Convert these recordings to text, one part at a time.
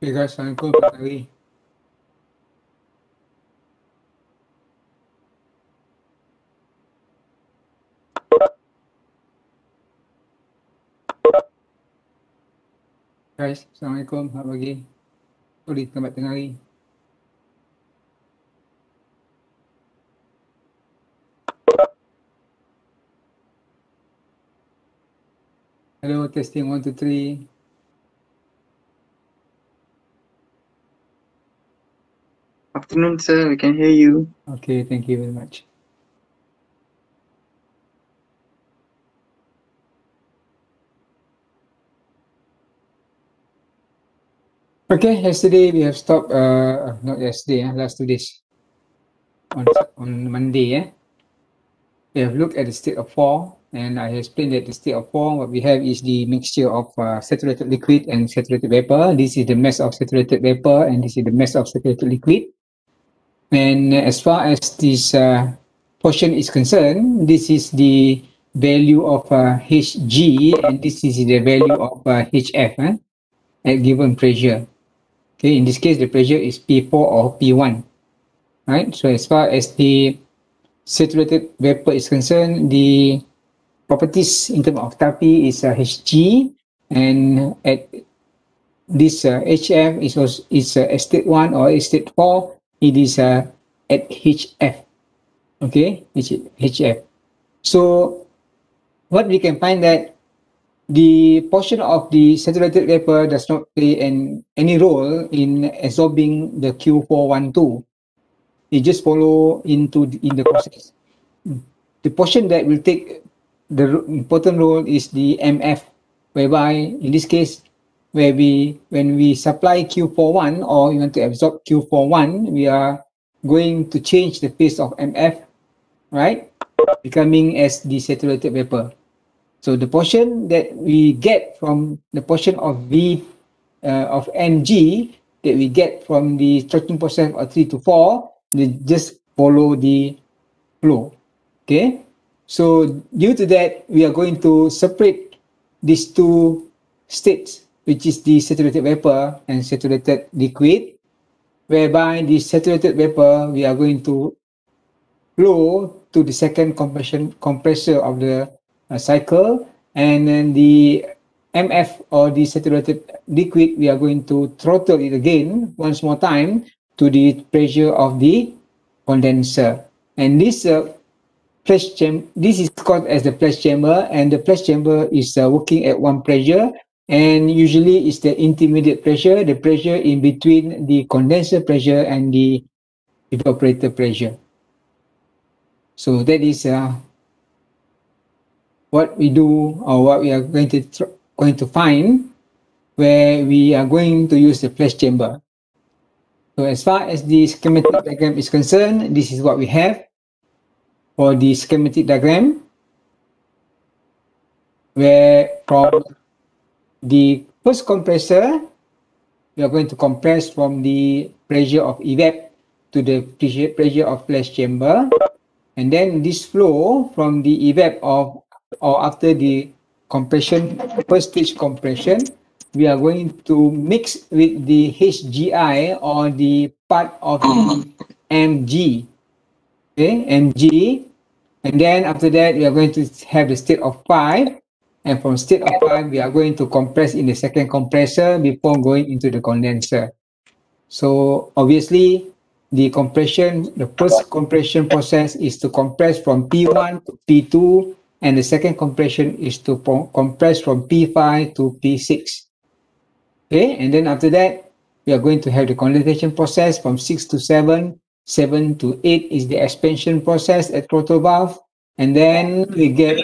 Okay guys, Assalamualaikum Pak Hari. Guys, Assalamualaikum, selamat pagi. Sorry, selamat tengah hari. Hello, testing 1, 2, 3. Afternoon, sir. We can hear you. Okay, thank you very much. Okay, yesterday we have stopped, not yesterday, last 2 days. On Monday, we have looked at the state of form, and I explained that the state of form, what we have is the mixture of saturated liquid and saturated vapor. This is the mass of saturated vapor, and this is the mass of saturated liquid. And as far as this portion is concerned, this is the value of Hg, and this is the value of Hf at given pressure. Okay, in this case, the pressure is P4 or P1. Right. So as far as the saturated vapor is concerned, the properties in terms of Tapi is Hg, and at this Hf is state 1 or state 4, it is at Hf. Okay, Hf. So what we can find that the portion of the saturated vapor does not play any role in absorbing the Q412. It just follow in the process. The portion that will take the important role is the MF, whereby in this case, when we supply Q41 or we want to absorb Q41, we are going to change the phase of MF, right? Becoming as the saturated vapor. So the portion that we get from the portion of V of Mg that we get from the stretching process of 3 to 4, they just follow the flow. Okay, so due to that, we are going to separate these two states, which is the saturated vapor and saturated liquid, whereby the saturated vapor we are going to flow to the second compressor of the cycle, and then the MF or the saturated liquid, we are going to throttle it again once more time to the pressure of the condenser. And this this is called as the flash chamber, and the flash chamber is working at one pressure, and usually it's the intermediate pressure, the pressure in between the condenser pressure and the evaporator pressure. So that is what we do, or what we are going to find where we are going to use the flash chamber. So as far as the schematic diagram is concerned, this is what we have for the schematic diagram, where from the first compressor, we are going to compress from the pressure of evap to the pressure of flash chamber, and then this flow from the evap of, or after the compression, first stage compression, we are going to mix with the HGI, or the part of the Mg. Okay, Mg, and then after that we are going to have the state of 5, and from state of 5 we are going to compress in the second compressor before going into the condenser. So obviously the first compression process is to compress from P1 to P2, and the second compression is to compress from P5 to P6. Okay, and then after that we are going to have the condensation process from 6 to 7. 7 to 8 is the expansion process at throttle valve, and then we get,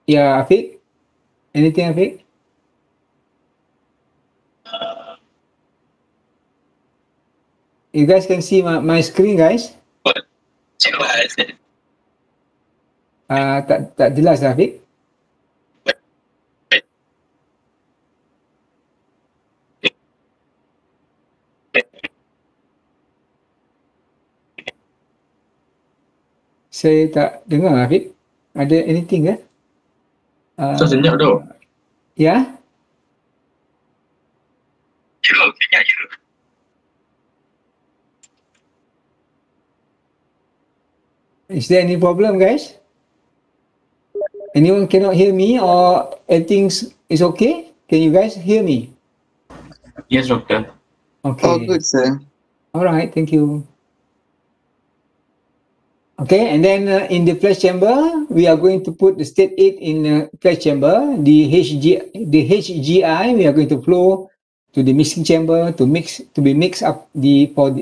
yeah, Afiq? Anything, Afiq? You guys can see my screen, guys? Tak jelas, Afiq? Saya tak dengar, Afiq. Ada anything ke? So senyap tu. Ya? Is there any problem, guys? Anyone cannot hear me or everything is okay? Can you guys hear me? Yes, doctor. All Okay. good, sir. All right. Thank you. Okay, and then in the flash chamber, we are going to put the state 8 in flash chamber. The HGI, we are going to flow to the mixing chamber to be mixed up for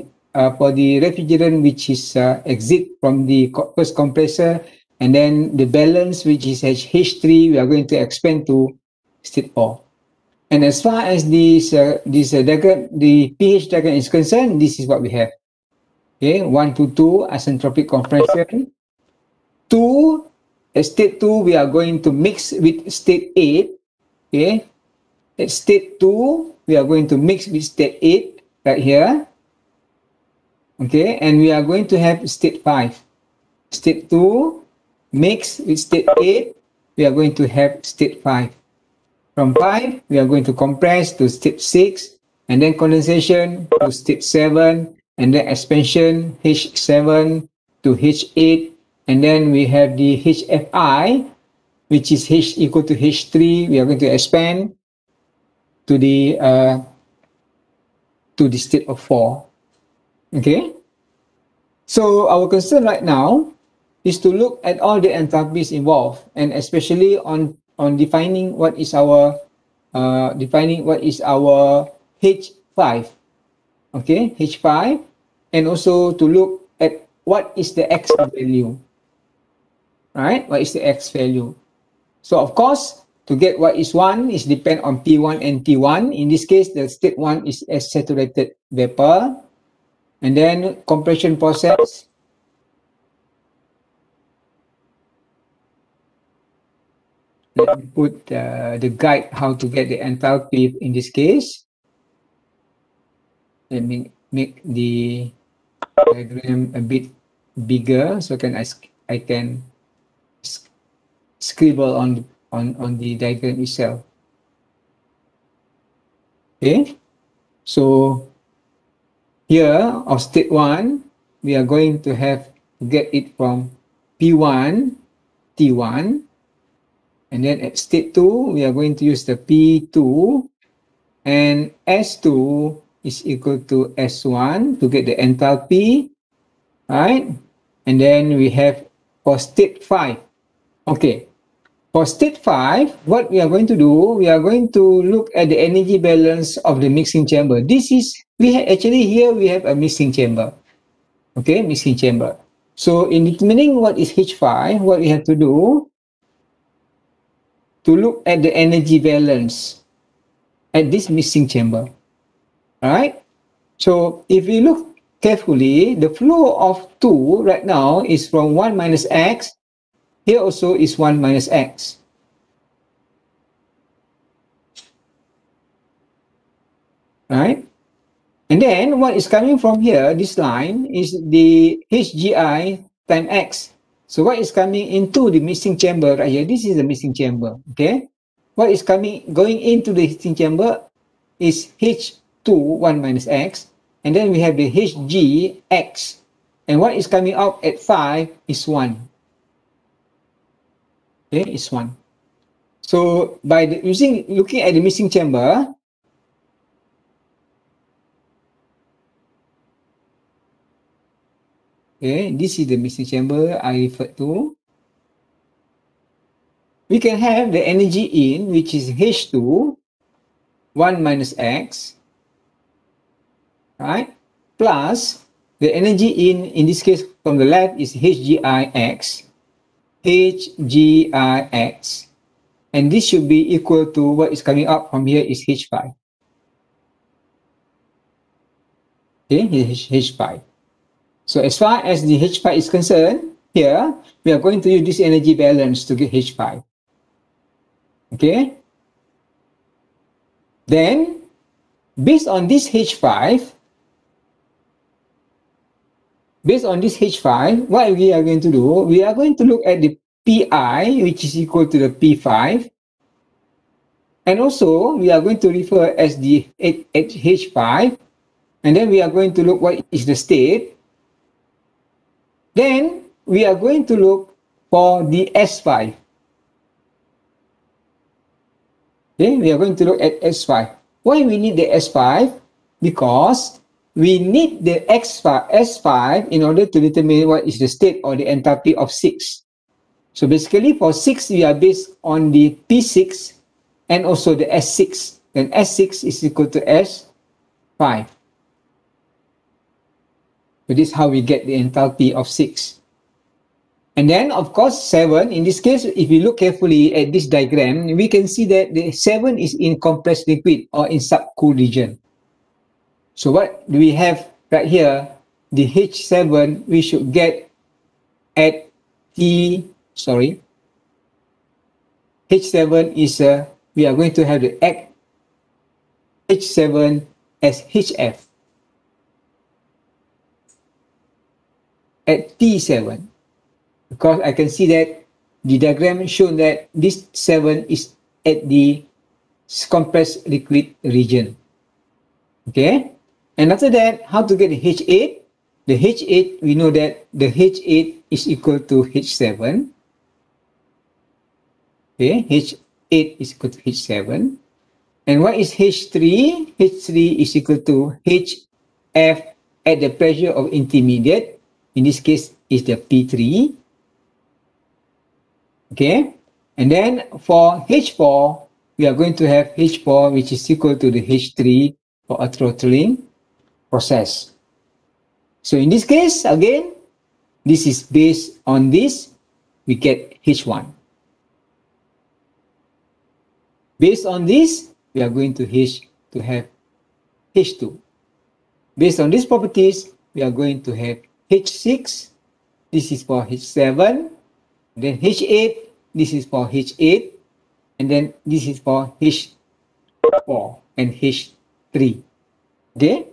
the refrigerant which is exit from the first compressor, and then the balance which is H3, we are going to expand to state 4. And as far as this diagram, the pH diagram is concerned, this is what we have. Okay, 1 to 2 isentropic compression. 2, state 2, we are going to mix with state 8. Okay, at state 2, we are going to mix with state 8 right here. Okay, and we are going to have state 5. State 2, mix with state 8, we are going to have state 5. From 5, we are going to compress to state 6, and then condensation to state 7, and then expansion H7 to H8, and then we have the HFI, which is H equal to H3. We are going to expand to the state of 4. Okay. So our concern right now is to look at all the enthalpies involved, and especially on defining what is our H5. Okay, H5, and also to look at what is the X value. Right? What is the X value? So of course, to get what is 1 is depend on P1 and T1. In this case, the state 1 is as saturated vapor. And then compression process. Let me put the guide how to get the enthalpy in this case. Let me make the diagram a bit bigger so I can scribble on the diagram itself. Okay, so here of state 1, we are going to have to get it from P1, T1, and then at state 2, we are going to use the P2, and S2 is equal to S1 to get the enthalpy, right? And then we have for state 5. Okay, for state 5, what we are going to do, we are going to look at the energy balance of the mixing chamber. This is, actually here we have a mixing chamber. Okay, mixing chamber. So in determining what is H5, what we have to do, to look at the energy balance at this mixing chamber. All right. So if we look carefully, the flow of 2 right now is from 1 minus X. Here also is 1 minus X. Right? And then what is coming from here, this line, is the HGI times X. So what is coming into the mixing chamber right here? This is the mixing chamber. Okay? What is going into the mixing chamber is H2, 1 minus X. And then we have the HGX. And what is coming out at 5 is 1. Okay, it's 1. So by looking at the mixing chamber, okay, this is the mixing chamber I referred to. We can have the energy in, which is H2, 1 minus X, right? Plus the energy in this case from the left is HGIX, HGIX, and this should be equal to what is coming up from here is H5. Okay, H5. So as far as the H5 is concerned, here we are going to use this energy balance to get H5. Okay. Then, based on this H5, what we are going to do, we are going to look at the Pi, which is equal to the P5. And also, we are going to refer as the H5. And then we are going to look what is the state. Then, we are going to look for the S5. Okay, we are going to look at S5. Why we need the S5? Because we need the S5 in order to determine what is the state or the enthalpy of 6. So basically for 6, we are based on the P6 and also the S6. Then S6 is equal to S5. So this is how we get the enthalpy of 6. And then, of course, 7. In this case, if you look carefully at this diagram, we can see that the 7 is in compressed liquid or in subcooled region. So what do we have right here? The H7 we should get at H7 is, we are going to have the H7 as HF at T7. Because I can see that the diagram shows that this 7 is at the compressed liquid region. Okay? And after that, how to get the H8? The H8, we know that the H8 is equal to H7. Okay, H8 is equal to H7. And what is H3? H3 is equal to HF at the pressure of intermediate. In this case, is the P3. Okay, and then for H4, we are going to have H4 which is equal to the H3 for a throttling process. So in this case, again, this is based on this, we get H1. Based on this, we are going to have H2. Based on these properties, we are going to have H6. This is for H7. Then H8, this is for H8, and then this is for H4 and H3. Okay?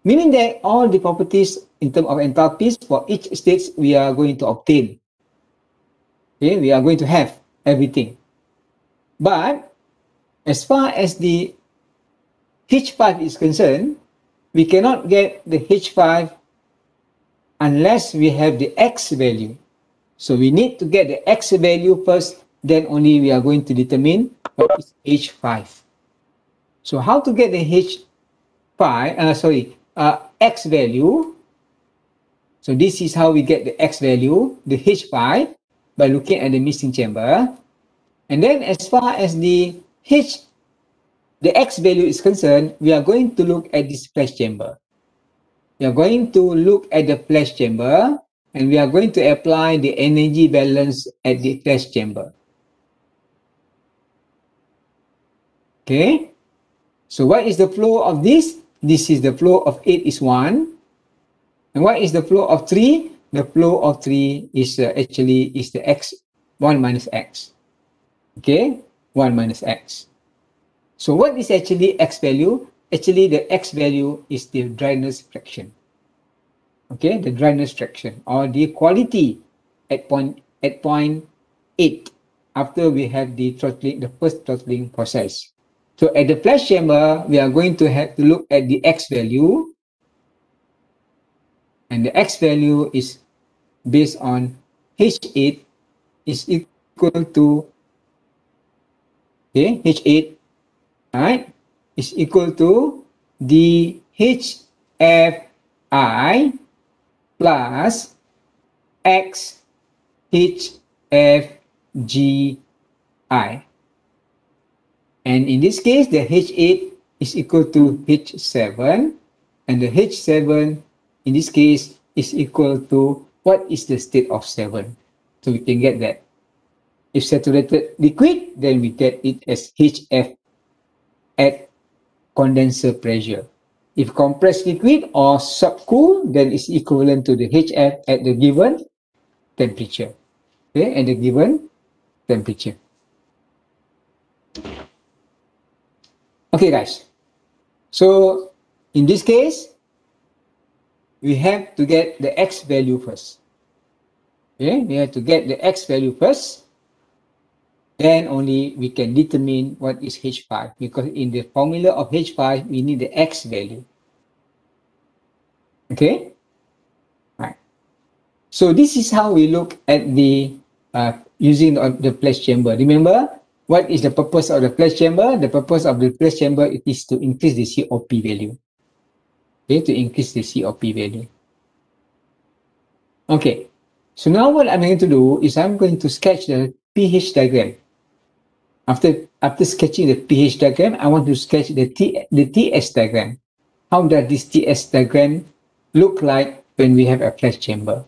Meaning that all the properties in terms of enthalpies for each state we are going to obtain. Okay? We are going to have everything. But as far as the H5 is concerned, we cannot get the H5 unless we have the X value. So we need to get the X value first, then only we are going to determine what is H5. So how to get the X value? So this is how we get the X value, the H5, by looking at the missing chamber. And then as far as the X value is concerned, we are going to look at this flash chamber. We are going to look at the flash chamber, and we are going to apply the energy balance at the flash chamber. Okay, so what is the flow of this? This is the flow of 8 is 1. And what is the flow of 3? The flow of 3 is actually is the X, 1 minus X. Okay, 1 minus X. So what is actually X value? Actually, the X value is the dryness fraction. Okay, the dryness fraction or the quality at point 8 after we have the first throttling process. So at the flash chamber, we are going to have to look at the X value, and the X value is based on H8 is equal to H8, right? Is equal to the HFI plus X HFGI. And in this case, the H8 is equal to H7, and the H7 in this case is equal to what is the state of 7. So we can get that. If saturated liquid, then we get it as HF at condenser pressure. If compressed liquid or subcooled, then it's equivalent to the HF at the given temperature. Okay, at the given temperature. Okay, guys. So in this case, we have to get the X value first. Okay, we have to get the X value first. Then only we can determine what is H5, because in the formula of H5, we need the X value. Okay? Right. So this is how we look at the using the flash chamber. Remember, what is the purpose of the flash chamber? The purpose of the flash chamber is to increase the COP value. Okay, to increase the COP value. Okay, so now what I'm going to do is I'm going to sketch the pH diagram. After sketching the pH diagram, I want to sketch the TS diagram. How does this TS diagram look like when we have a flash chamber?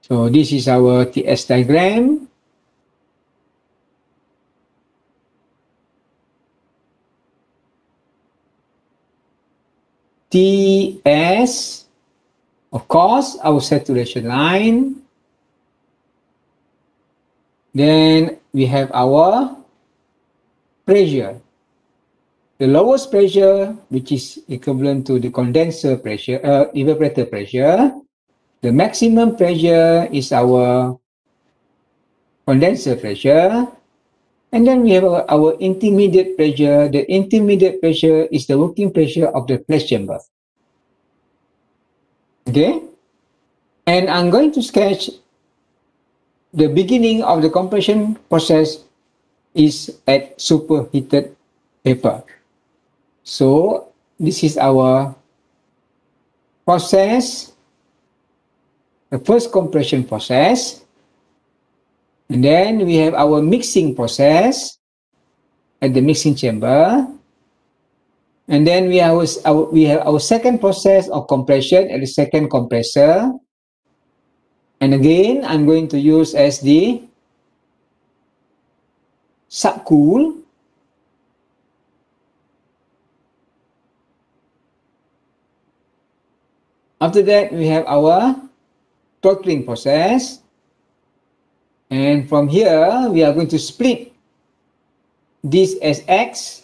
So this is our TS diagram. TS, of course, our saturation line. Then we have our pressure. The lowest pressure, which is equivalent to the condenser pressure, evaporator pressure. The maximum pressure is our condenser pressure. And then we have our intermediate pressure. The intermediate pressure is the working pressure of the flash chamber. Okay? And I'm going to sketch the beginning of the compression process is at superheated vapor. So this is our process, the first compression process. And then we have our mixing process at the mixing chamber. And then we have our second process of compression at the second compressor. And again, I'm going to use as the subcool. After that, we have our throttling process. And from here, we are going to split this as X.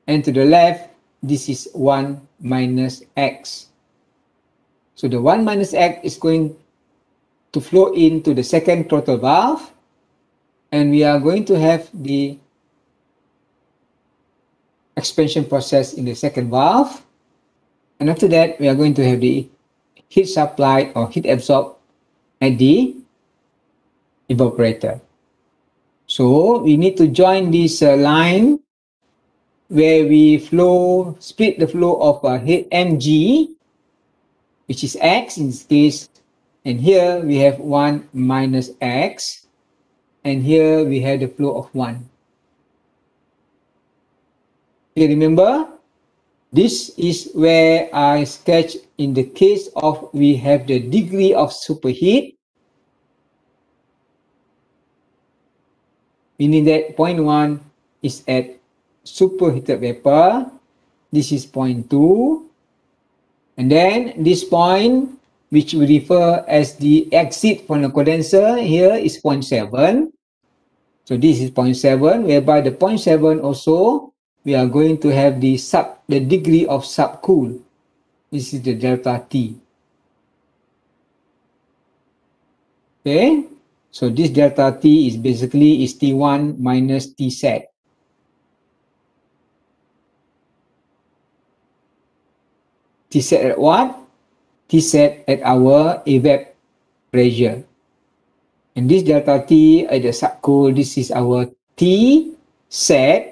And to the left, this is 1 minus X. So the 1 minus X is going to flow into the second throttle valve. And we are going to have the expansion process in the second valve. And after that, we are going to have the heat supply or heat absorbed at the evaporator. So we need to join this line where we split the flow of heat mg, which is X in this case. And here we have 1 minus X. And here we have the flow of 1. Okay, remember? This is where I sketch in the case of we have the degree of superheat, meaning that point 1 is at superheated vapor. This is point 2. And then this point, which we refer as the exit from the condenser, here is point 7. So this is point 7, whereby the point 7 also, we are going to have the degree of subcool. This is the delta T. Okay, so this delta T is basically T1 minus T set. T set at what? T set at our evap pressure. And this delta T at the subcool, this is our T set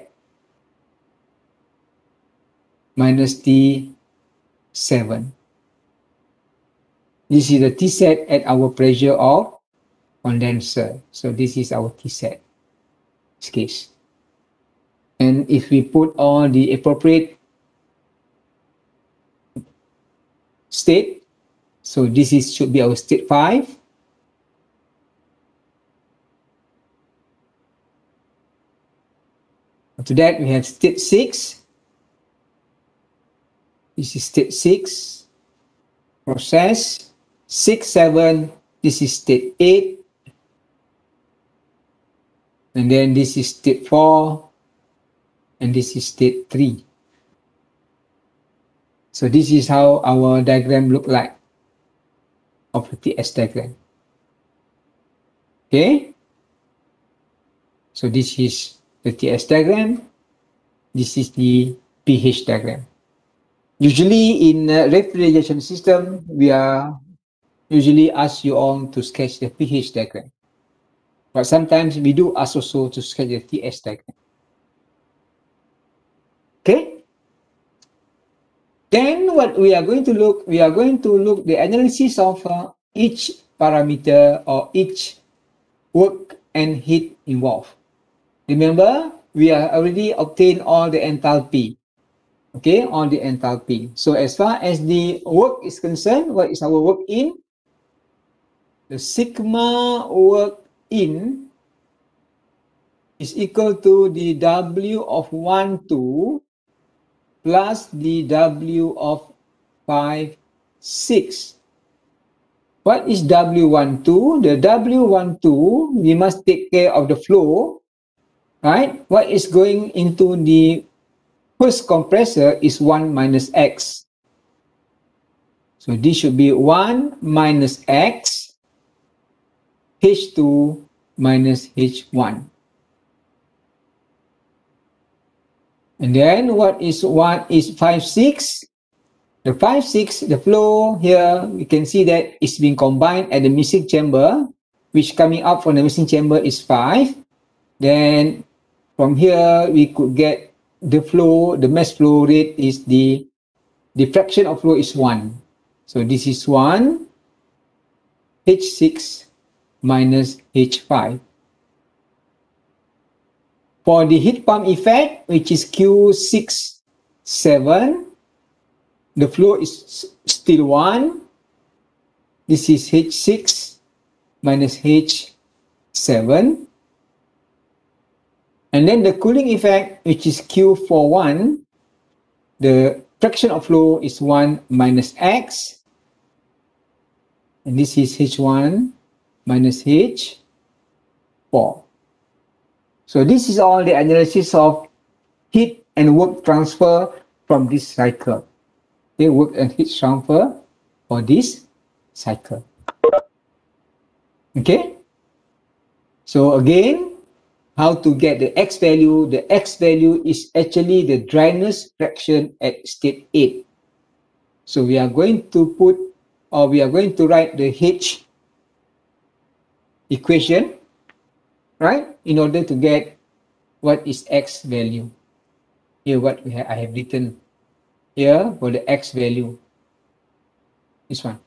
minus T7. This is the T set at our pressure of condenser. So this is our T set, this case. And if we put on the appropriate state, so this should be our state 5. After that, we have state 6. This is state 6 process. 6, 7, this is state 8. And then this is state 4. And this is state 3. So this is how our diagram look like of the TS diagram. Okay. So this is the TS diagram. This is the pH diagram. Usually in refrigeration system, we are usually ask you all to sketch the pH diagram. But sometimes we do ask also to sketch the TS diagram. Okay? Then what we are going to look, the analysis of each parameter or each work and heat involved. Remember, we are already obtained all the enthalpy. Okay, all the enthalpy. So as far as the work is concerned, what is our work in? The sigma work in is equal to the W of 1, 2 plus the W of 5, 6. What is W12? The W12, we must take care of the flow, right? What is going into the first compressor is 1 minus X. So this should be 1 minus X, H2 minus H1. And then what is 1 is 5, 6. The 5, 6, the flow here, we can see that it's being combined at the mixing chamber, which coming out from the mixing chamber is 5. Then from here, we could get the flow, the mass flow rate is the fraction of flow is 1. So this is 1, H6 minus H5. For the heat pump effect, which is Q6, 7, the flow is still 1. This is H6 minus H7. And then the cooling effect, which is Q41, the fraction of flow is 1 minus X. And this is H1 minus H4. So this is all the analysis of heat and work transfer from this cycle. Okay, work and heat transfer for this cycle. Okay? So again, how to get the X value? The X value is actually the dryness fraction at state 8. So we are going to put, or we are going to write the H equation, right? In order to get what is X value. Here what I have written here for the X value. This one.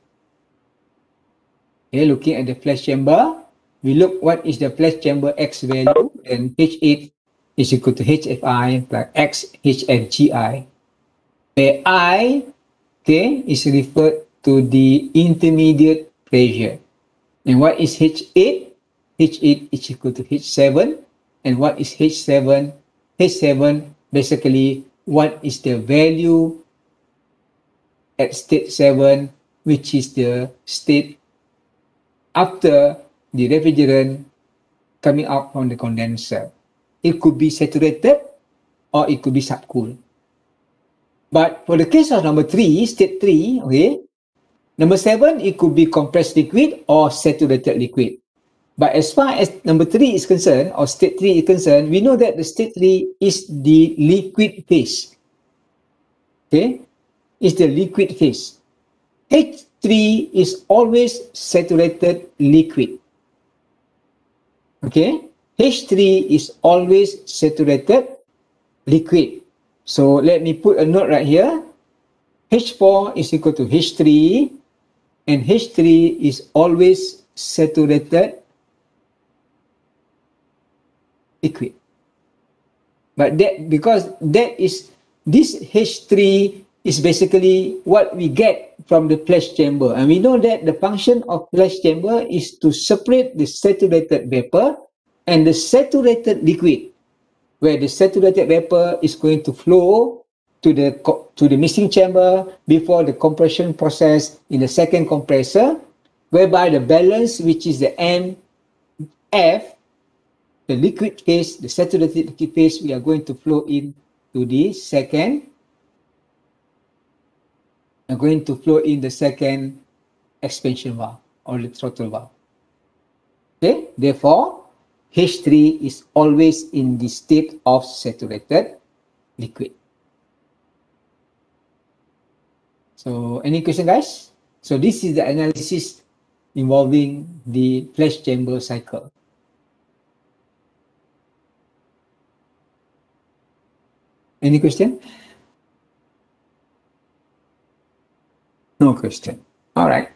Okay, looking at the flash chamber, we look what is the flash chamber X value, and H8 is equal to HFI plus X HFGI, where I, okay, is referred to the intermediate pressure. And what is H8? H8 is equal to H7. And what is H7? H7, basically, what is the value at state 7, which is the state after the refrigerant coming out from the condenser. It could be saturated or it could be subcooled. But for the case of number 3, state 3, okay, number 7, it could be compressed liquid or saturated liquid. But as far as number 3 is concerned, or state 3 is concerned, we know that the state 3 is the liquid phase. Okay, it's the liquid phase. H3 is always saturated liquid. Okay, H3 is always saturated liquid. So let me put a note right here. H4 is equal to H3, and H3 is always saturated liquid. But that, because that is, this H3 is basically what we get from the flash chamber. And we know that the function of flash chamber is to separate the saturated vapor and the saturated liquid, where the saturated vapor is going to flow to the mixing chamber before the compression process in the second compressor, whereby the balance, which is the MF, the liquid phase, the saturated liquid phase, we are going to flow in to the second. We are going to flow in the second expansion valve or the throttle valve. Okay, therefore, H3 is always in the state of saturated liquid. So any question, guys? So this is the analysis involving the flash chamber cycle. Any question? No question. All right.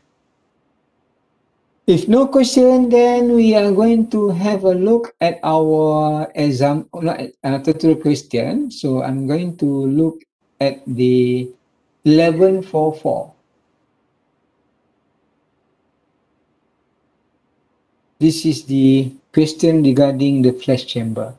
If no question, then we are going to have a look at our exam, tutorial question. So I'm going to look at the 1144. This is the question regarding the flash chamber.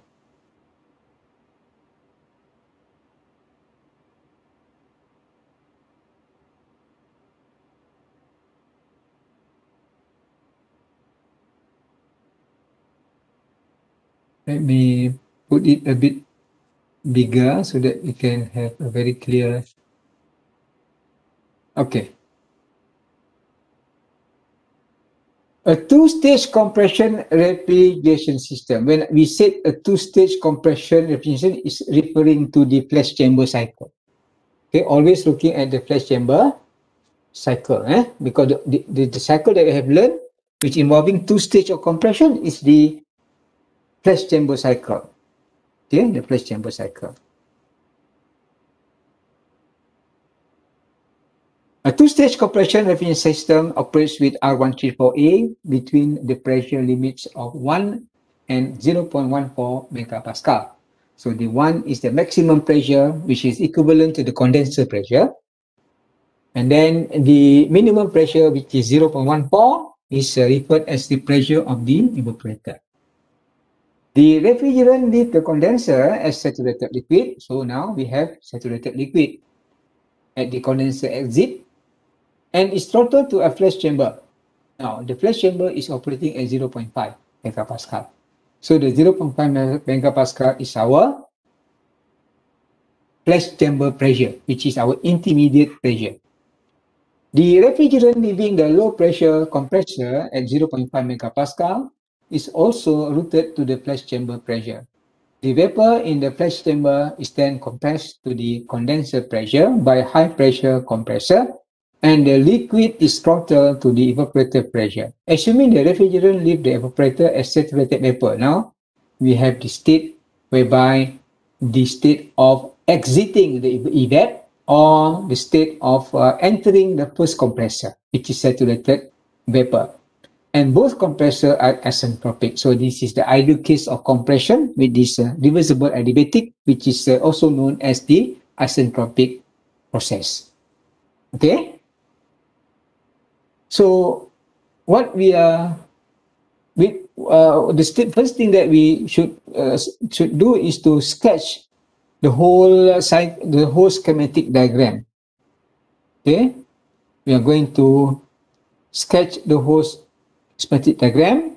Let me put it a bit bigger so that we can have a very clear. Okay. A two-stage compression refrigeration system. When we said a two-stage compression refrigeration is referring to the flash chamber cycle. Okay, always looking at the flash chamber cycle, because the cycle that we have learned, which involving two stage of compression, is the flash chamber cycle. Okay, the flash chamber cycle. A two-stage compression refrigeration system operates with R134A between the pressure limits of 1 and 0.14 megapascal. So the 1 is the maximum pressure, which is equivalent to the condenser pressure. And then the minimum pressure, which is 0.14, is referred as the pressure of the evaporator. The refrigerant leaves the condenser as saturated liquid. So now we have saturated liquid at the condenser exit and is throttled to a flash chamber. Now, the flash chamber is operating at 0.5 megapascal. So the 0.5 megapascal is our flash chamber pressure, which is our intermediate pressure. The refrigerant leaving the low pressure compressor at 0.5 megapascal is also routed to the flash chamber pressure. The vapor in the flash chamber is then compressed to the condenser pressure by high pressure compressor, and the liquid is throttled to the evaporator pressure. Assuming the refrigerant leaves the evaporator as saturated vapor, now we have the state whereby the state of exiting the evap or the state of entering the first compressor, which is saturated vapor. And both compressors are asymptotic. So this is the ideal case of compression with this reversible adiabatic, which is also known as the asymptotic process. Okay? So what we are with first thing that we should do is to sketch the whole schematic diagram. Okay, we are going to sketch the whole schematic diagram,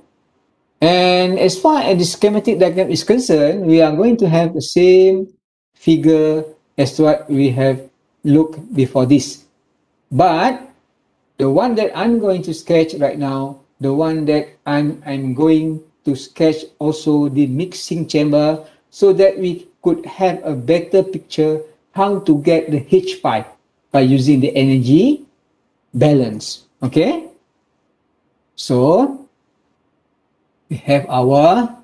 and as far as the schematic diagram is concerned, we are going to have the same figure as what we have looked before this, but the one that I'm going to sketch right now, the one that I'm going to sketch also the mixing chamber, so that we could have a better picture how to get the H pipe by using the energy balance. Okay, so we have our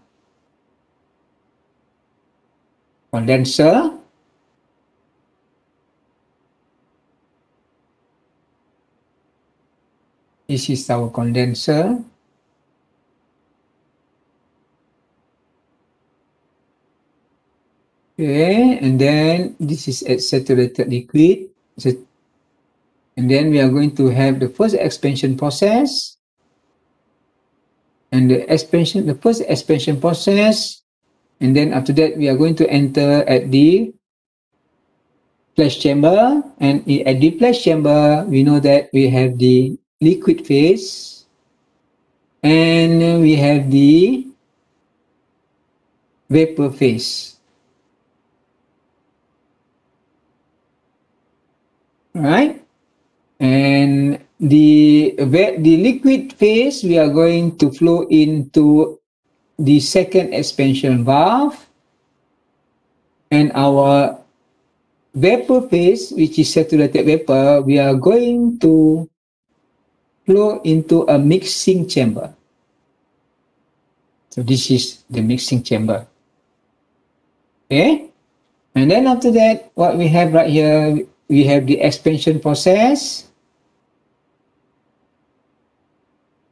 condenser. This is our condenser. Okay, and then this is at saturated liquid. And then we are going to have the first expansion process. And the first expansion process. And then after that, we are going to enter at the flash chamber. And at the flash chamber, we know that we have the liquid phase. And we have the vapor phase. Right? And the liquid phase, we are going to flow into the second expansion valve, and our vapor phase, which is saturated vapor, we are going to flow into a mixing chamber. So this is the mixing chamber. Okay? And then after that, what we have right here, we have the expansion process.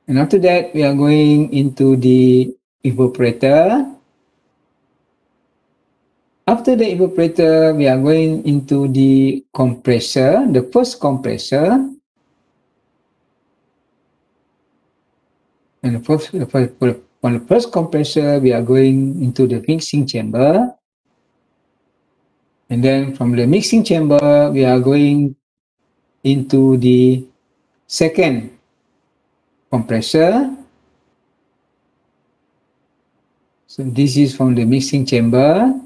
And after that, we are going into the evaporator. After the evaporator, we are going into the compressor, the first compressor. And on the first compressor, we are going into the mixing chamber. And then from the mixing chamber, we are going into the second compressor. So this is from the mixing chamber.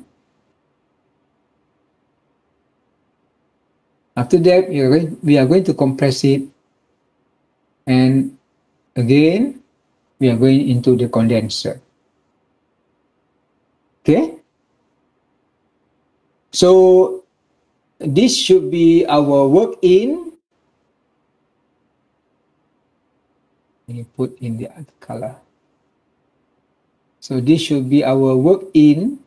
After that, we are going to compress it. And again, we are going into the condenser. Okay? So this should be our work in. Let me put in the other color. So this should be our work in.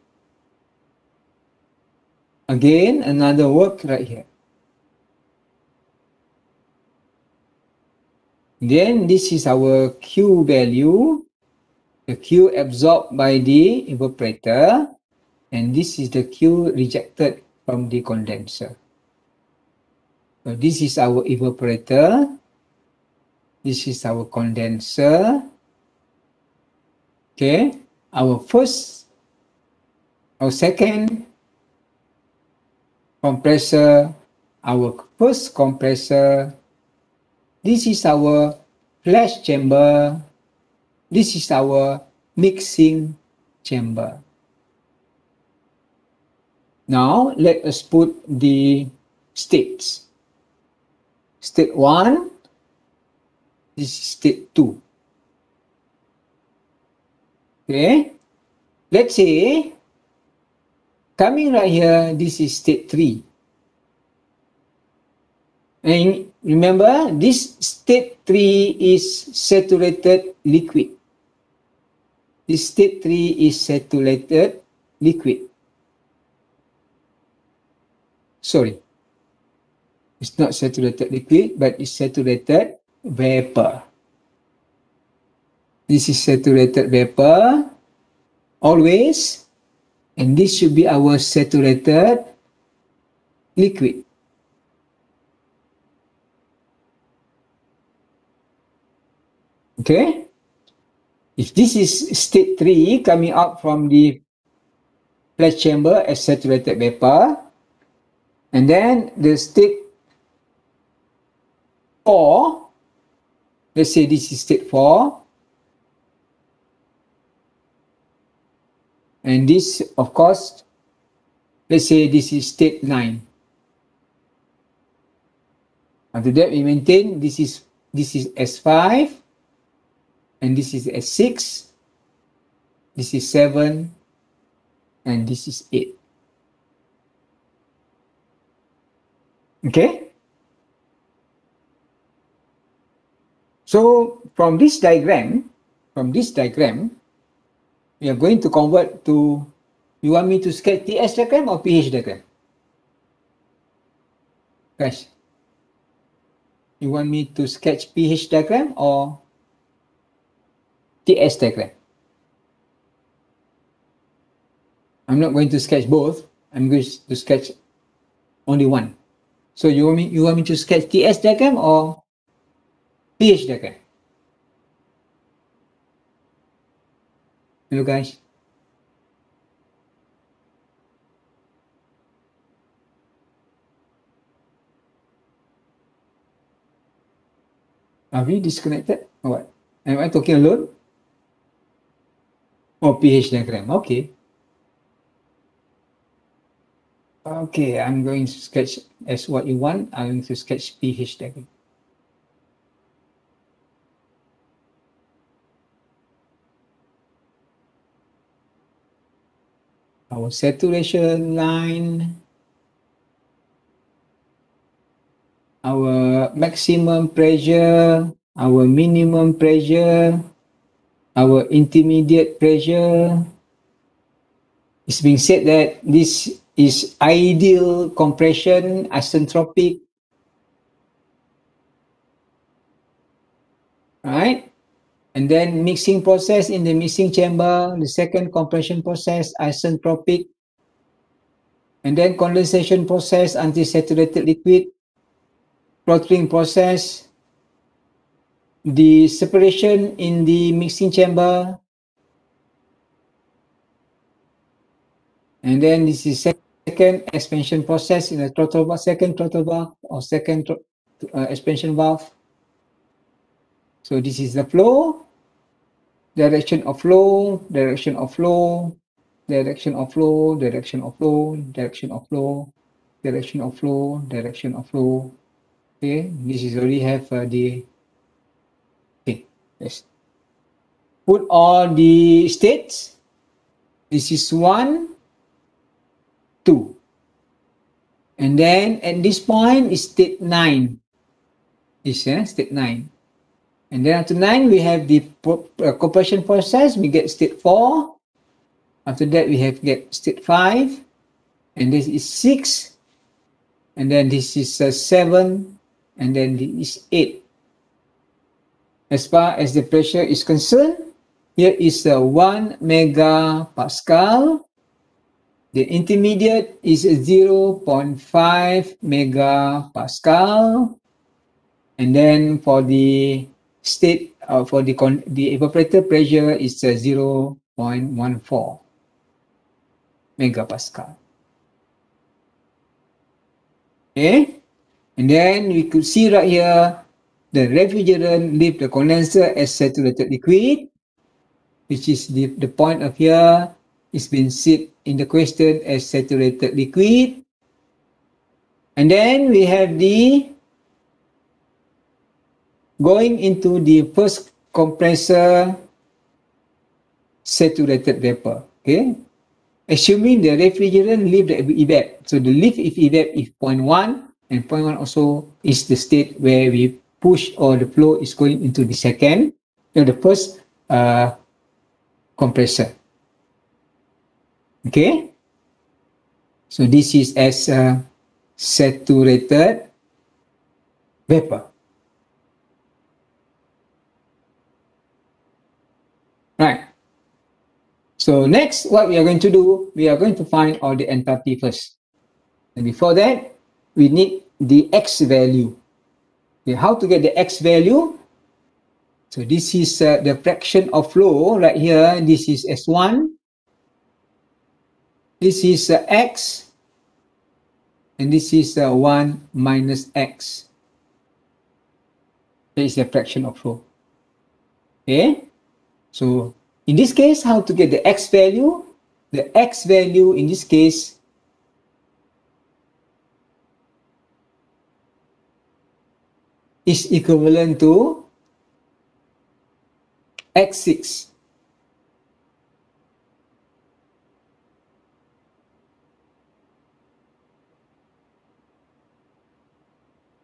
Again, another work right here. Then this is our Q value. The Q absorbed by the evaporator. And this is the Q rejected from the condenser. So this is our evaporator. This is our condenser. Okay. Our second compressor, our first compressor. This is our flash chamber. This is our mixing chamber. Now, let us put the states. State 1, this is state 2. Okay? Let's say, coming right here, this is state 3. And remember, this state 3 is saturated liquid. This state 3 is saturated liquid. Sorry. It's not saturated liquid, but it's saturated vapor. This is saturated vapor, always. And this should be our saturated liquid. Okay? If this is state 3 coming out from the flash chamber as saturated vapor, and then the state 4, let's say this is state 4, and this, of course, let's say this is state 9. After that, we maintain this is S5, and this is S6, this is 7, and this is 8. Okay? So from this diagram, we are going to convert to, you want me to sketch TS diagram or pH diagram? Guys, you want me to sketch pH diagram or TS diagram? I'm not going to sketch both. I'm going to sketch only one. So you want me to sketch TS diagram or pH diagram? Hello guys. Are we disconnected or what? Am I talking alone? Oh, pH diagram. Okay. Okay, I'm going to sketch as what you want. I'm going to sketch pH diagram. Our saturation line. our maximum pressure, our minimum pressure, our intermediate pressure. It's being said that this is ideal compression, isentropic, right? And then mixing process in the mixing chamber, the second compression process, isentropic, and then condensation process, anti-saturated liquid, throttling process, the separation in the mixing chamber, and then this is second expansion process in the throttle valve, second throttle valve or second expansion valve. So this is the flow, direction of flow, direction of flow, direction of flow, direction of flow, direction of flow, direction of flow, direction of flow. Okay, this is already have the, okay, yes. Put all the states. This is 1, 2. And then at this point is state 9. Is state 9. And then after 9, we have the compression process. We get state 4. After that, we have get state 5. And this is 6. And then this is 7. And then this is 8. As far as the pressure is concerned, here is 1 megapascal. The intermediate is 0.5 megapascal. And then for the state, for the evaporator pressure is 0.14 megapascal. Okay, and then we could see right here, the refrigerant leave the condenser as saturated liquid, which is the point of here is been set in the question as saturated liquid. And then we have the going into the first compressor saturated vapor. Okay, assuming the refrigerant leave the evap. So the leave if evap is 0.1, and 0.1 also is the state where we push or the flow is going into the second, the first compressor. Okay, so this is as saturated vapor. Right. So next, what we are going to do, we are going to find all the enthalpy first. And before that, we need the X value. Okay, how to get the X value? So this is the fraction of flow right here. This is S1. This is X. And this is 1 minus X. That is the fraction of flow. Okay. So in this case, how to get the X value? The X value in this case is equivalent to X6.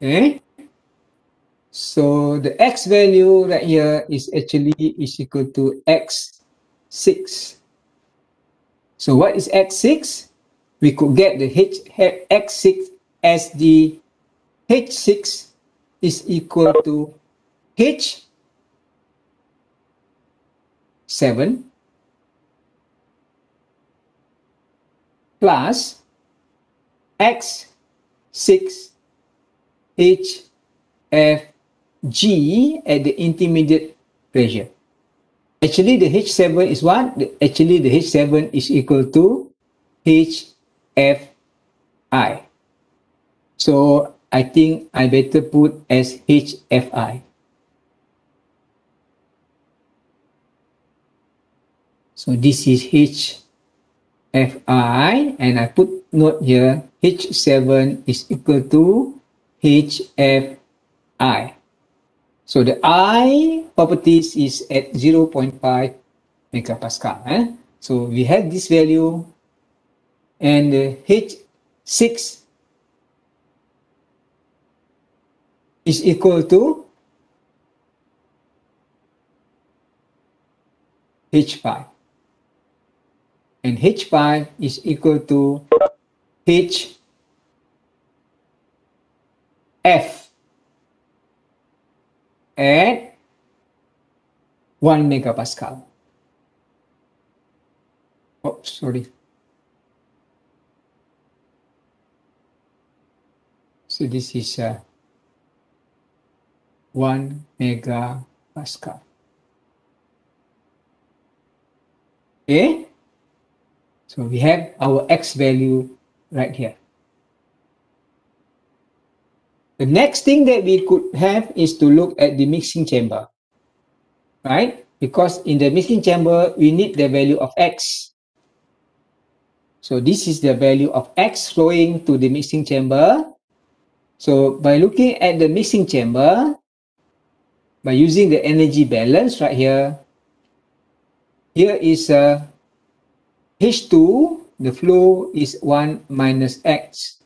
Okay. So the X value right here is actually is equal to X6. So what is X6? We could get the X6 as the H6 is equal to H7 plus X6 HFG at the intermediate pressure. Actually, the H7 is what? Actually, the H7 is equal to HFI. So I think I better put as HFI. So this is HFI, and I put note here, H7 is equal to HFI. So the I properties is at 0.5 megapascal. So we have this value, and the H6 is equal to H5. And H5 is equal to HF at 1 megapascal. Oh, sorry. So this is 1 megapascal. Okay? So we have our X value right here. The next thing that we could have is to look at the mixing chamber, right? Because in the mixing chamber, we need the value of X. So this is the value of X flowing to the mixing chamber. So by looking at the mixing chamber, by using the energy balance right here, here is H2, the flow is 1 minus X.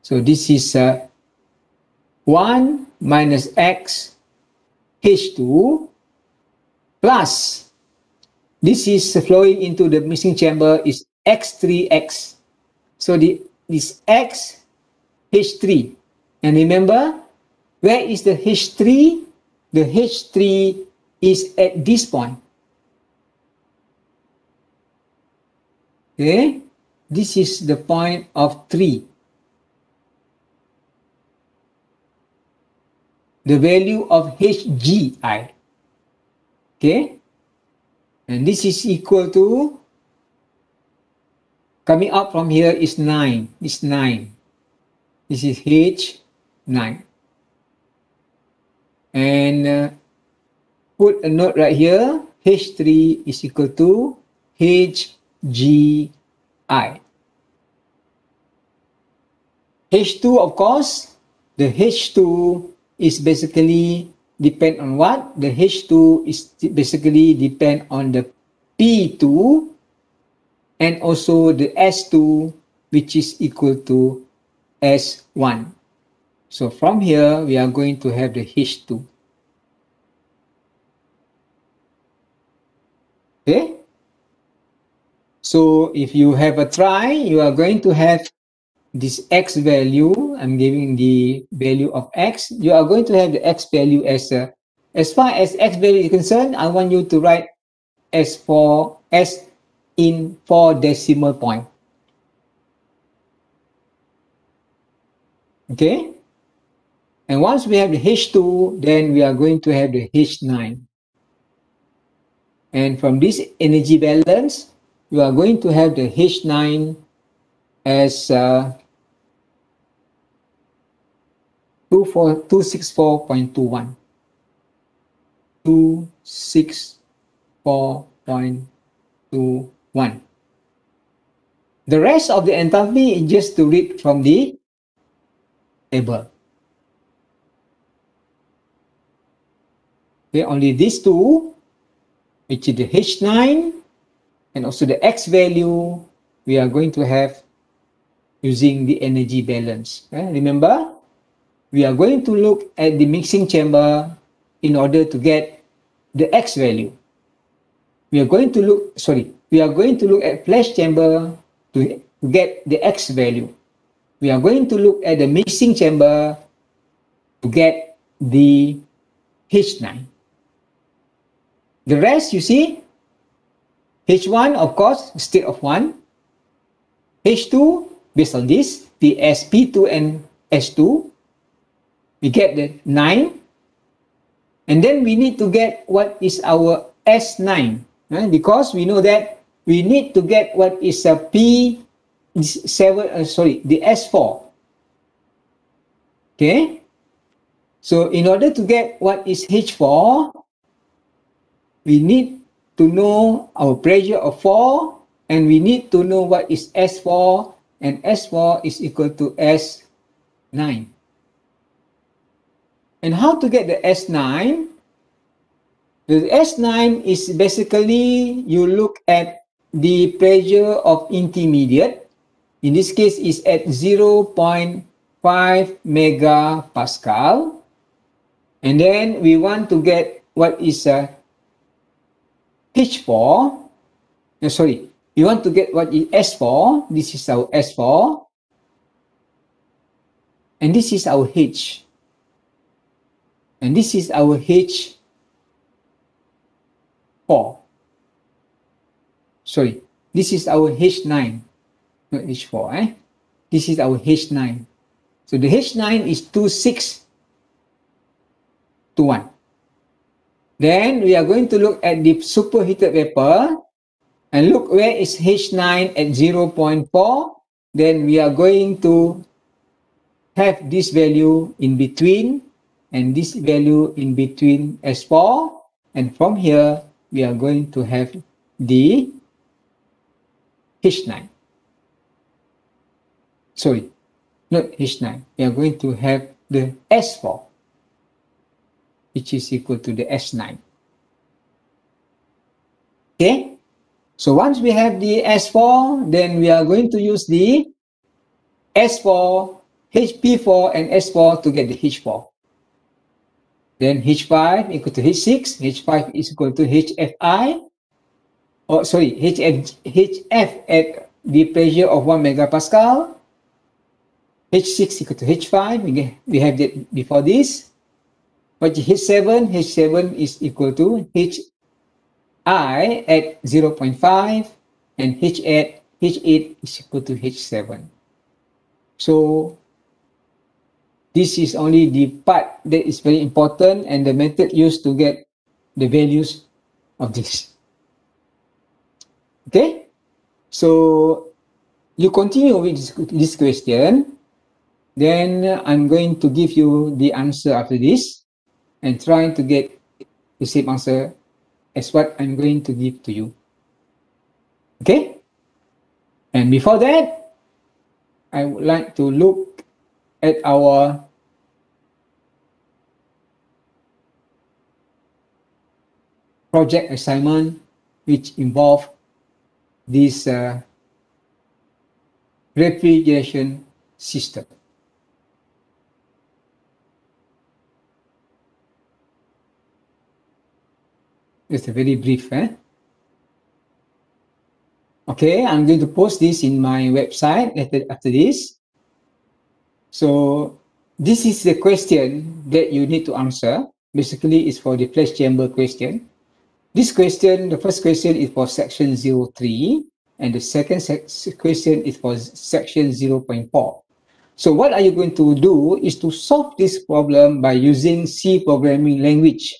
So this is 1 minus X H2 plus, this is flowing into the mixing chamber is X3X. So this X H3. And remember, where is the H3? The H3 is at this point. Okay, this is the point of 3. The value of HGI. Okay, and this is equal to, coming up from here is 9. It's 9. This is H9. And put a note right here. H3 is equal to HGI. H2, of course, the H2 is basically depend on what? The H2 is basically depend on the P2 and also the S2, which is equal to S1. So from here, we are going to have the H2. Okay? So if you have a try, you are going to have this X value. I'm giving the value of X. You are going to have the X value as far as X value is concerned, I want you to write S in 4 decimal point. Okay? And once we have the H2, then we are going to have the H9. And from this energy balance, you are going to have the H9 as 264.21. 264.21. The rest of the enthalpy is just to read from the table. Okay, only these two, which is the H9 and also the X value, we are going to have using the energy balance. Okay? Remember, we are going to look at the mixing chamber in order to get the X value. We are going to look at flash chamber to get the X value. We are going to look at the mixing chamber to get the H9. The rest, you see, H1, of course, state of 1. H2, based on this, PS, P2, and S2, we get the 9. And then we need to get what is our S9. Because we know that we need to get what is a the S4. Okay? So in order to get what is H4, we need to know our pressure of 4, and we need to know what is S4, and S4 is equal to S9. And how to get the S9? The S9 is basically, you look at the pressure of intermediate. In this case, is at 0.0 5 megapascal. And then we want to get what is H4. Sorry, we want to get what is S4. This is our S4. And this is our H. And this is our H4. Sorry, this is our H9, not H4. This is our H9. So the H9 is 2, 6 to 1. Then we are going to look at the superheated vapor. And look where is H9 at 0.4. Then we are going to have this value in between and this value in between S4. And from here, we are going to have the H9. Sorry, not H9. We are going to have the S4, which is equal to the S9. Okay? So once we have the S4, then we are going to use the S4, HP4 and S4 to get the H4. Then H5 equal to H6, H5 is equal to HFI, oh sorry, HF at the pressure of 1 megapascal, H6 equal to H5, we have that before this. What is H7? H7 is equal to HI at 0.5 and H8 is equal to H7. So this is only the part that is very important and the method used to get the values of this. Okay, so you continue with this question, then I'm going to give you the answer after this and try to get the same answer as what I'm going to give to you. Okay, and before that, I would like to look at our project assignment, which involve this refrigeration system. It's a very brief. Okay, I'm going to post this in my website after this. So this is the question that you need to answer. Basically, it's for the flash chamber question. This question, the first question is for section 03, and the second question is for section 0.4. So what are you going to do is to solve this problem by using C programming language.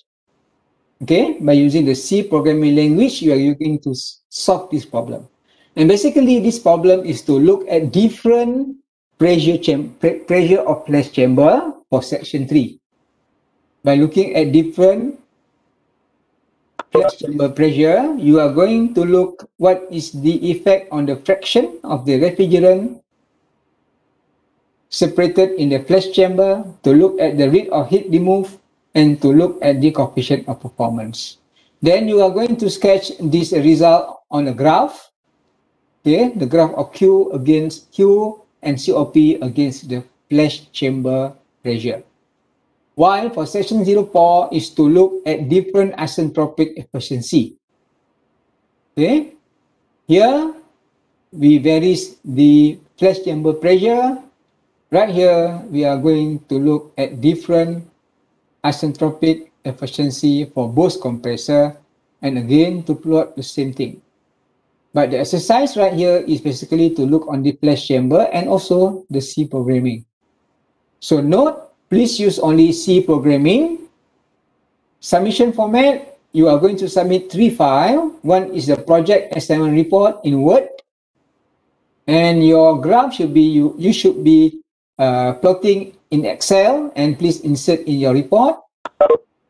Okay, by using the C programming language, you are going to solve this problem. And basically, this problem is to look at different pressure of flash chamber for section 3. By looking at different flash chamber pressure, you are going to look what is the effect on the fraction of the refrigerant separated in the flash chamber, to look at the rate of heat removed, and to look at the coefficient of performance. Then you are going to sketch this result on a graph. Okay, the graph of Q against Q and COP against the flash chamber pressure. While for section 04 is to look at different isentropic efficiency. Okay, here we varies the flash chamber pressure. Right here, we are going to look at different isentropic efficiency for both compressor, and again to plot the same thing. But the exercise right here is basically to look on the flash chamber and also the C programming. So note, please use only C programming. Submission format, you are going to submit 3 files. One is the project assignment report in Word. And your graph should be, you should be plotting in Excel, and please insert in your report.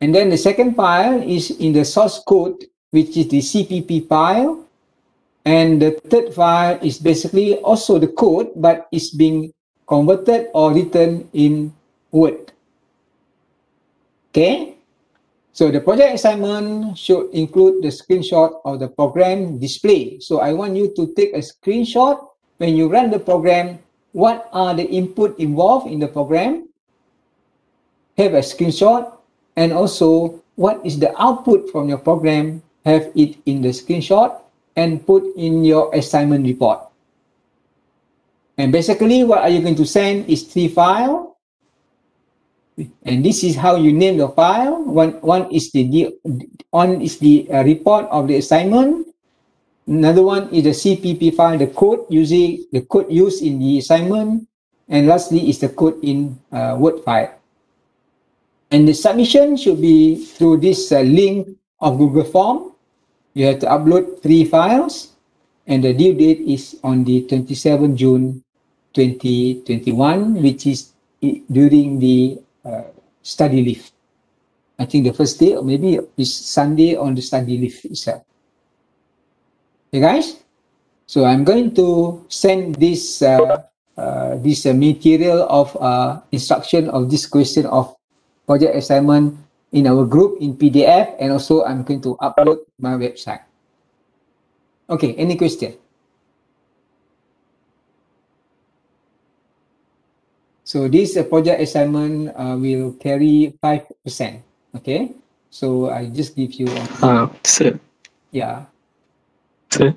And then the second file is in the source code, which is the CPP file. And the third file is basically also the code, but it's being converted or written in Word. Okay? So the project assignment should include the screenshot of the program display. So I want you to take a screenshot when you run the program what are the input involved in the program, have a screenshot, and also what is the output from your program, have it in the screenshot and put in your assignment report. And basically what are you going to send is 3 files, and this is how you name the file. One is the report of the assignment. Another one is the CPP file, the code used in the assignment, and lastly is the code in Word file. And the submission should be through this link of Google Form. You have to upload 3 files, and the due date is on the 27th June 2021, which is during the study leave. I think the first day, or maybe it's Sunday on the study leave itself. Okay, guys? So I'm going to send this material of instruction of this question of project assignment in our group in PDF, and also I'm going to upload my website. Okay, any question? So this project assignment will carry 5%. Okay, so I just give you. Sir. Yeah. Sir.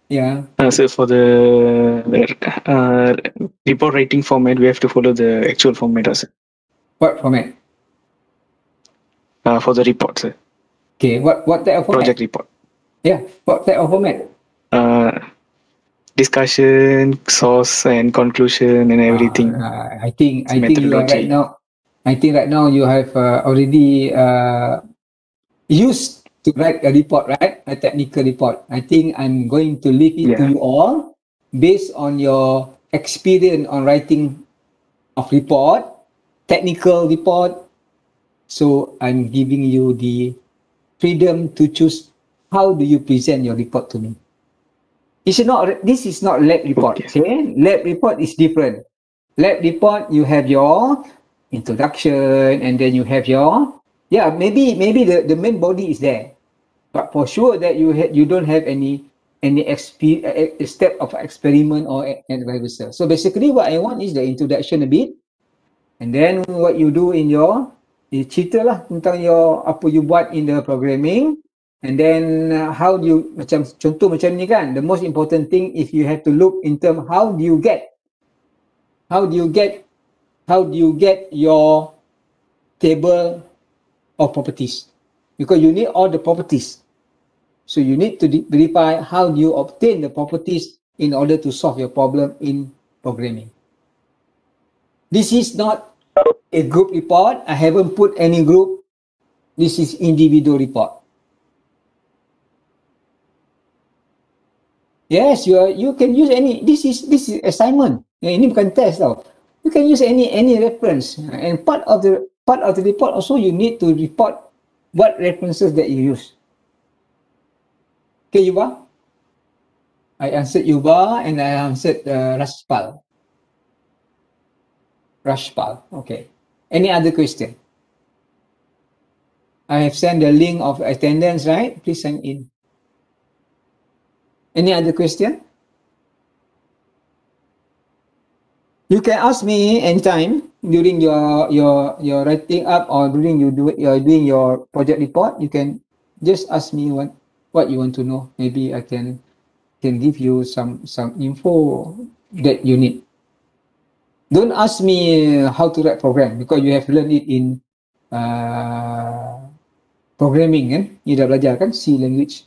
Yeah. So for the report writing format, we have to follow the actual format, sir. What format? For the report, sir. Okay, what type of format? Project report. Yeah, what type of format? Discussion, source, and conclusion, and everything. I think you are right now. I think right now you have already used to write a report, right? A technical report. I think I'm going to leave it to you all based on your experience on writing of report, technical report. So I'm giving you the freedom to choose how do you present your report to me. This is not lab report, okay? Lab report is different. Lab report, you have your introduction, and then you have your, maybe the main body is there, but for sure that you don't have any step of experiment or advisor. So basically what I want is the introduction a bit, and then what you do in your cerita lah tentang your apa you buat in the programming, and then how do you, macam contoh macam ni kan, the most important thing if you have to look in term how do you get your table of properties, because you need all the properties. So you need to verify how do you obtain the properties in order to solve your problem in programming. This is not a group report. I haven't put any group. This is individual report. Yes, you can use any. This is assignment. Ini bukan test tau. You can use any reference, and part of the report also you need to report what references that you use. Okay, Yuba? I answered Yuba, and I answered Rashpal. Okay. Any other question? I have sent the link of attendance, right? Please sign in. Any other question? You can ask me anytime during your writing up, or during you're doing your project report. You can just ask me what you want to know. Maybe I can give you some info that you need. Don't ask me how to write program, because you have learned it in programming kan. You dah belajar kan C language.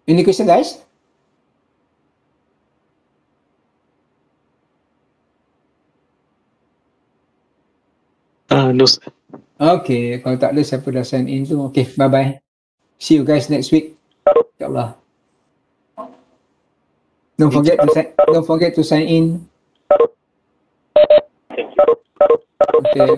Any question, guys? No, sir. Okay, kalau tak ada siapa dah sign in tu. Okay, bye-bye. See you guys next week. InsyaAllah. Don't forget to sign in. Okay.